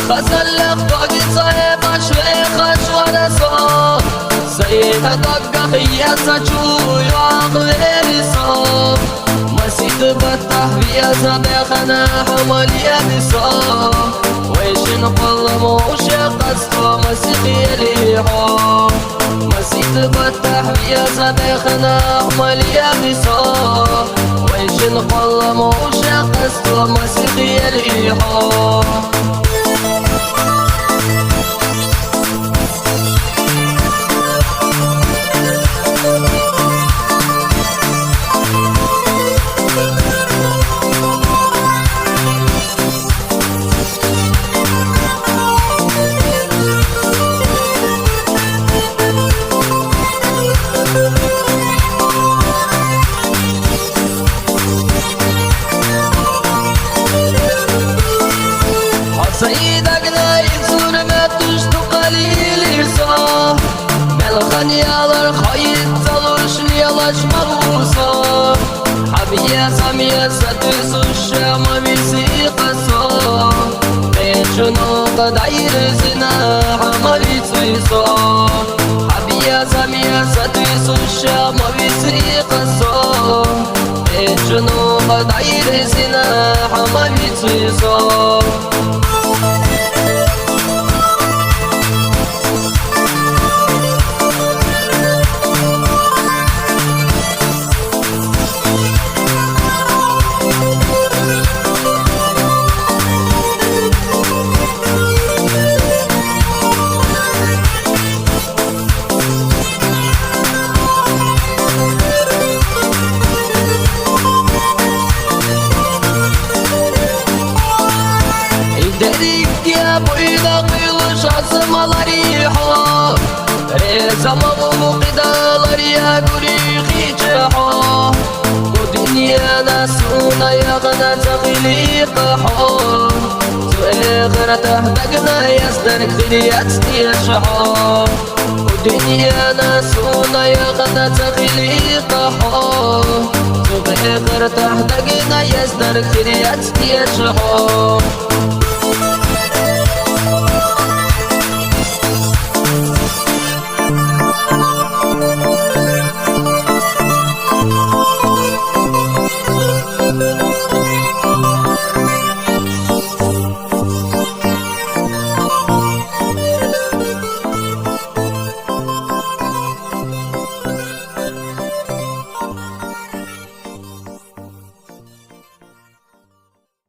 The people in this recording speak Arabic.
خزلق باقي صعب شويخش ولا صوت سيدها دقق يسجو يعقل صوت مسيد بطح بيزا بخنا حمل يبصو ويش نقل موش قصته مسيقي ليحو مسيد بطح بيزا بخنا حمل يبصو ويش نقل موش قصته مسيقي ليحو سيدك لا ينسون ما تشتو قليل يرسو ملخن يالر خايد تلوش ليلاش مغوصو حبيا ساميا ستسو الشام بيسيق الصو بيشنو قد عير زنا عملي تسيسو حبيا ساميا ستسو الشام بيسيق الصو بيشنو قد عير زنا عملي تسيسو Asmalar yiho Rezama bu qidalar ya gurikhi jaho Bu dünyada suna yağına taqiliqaho Tu eğra tahdagna yazdarik khiliyat tiyashaho Bu dünyada suna yağına taqiliqaho Tu eğra tahdagna yazdarik khiliyat tiyashaho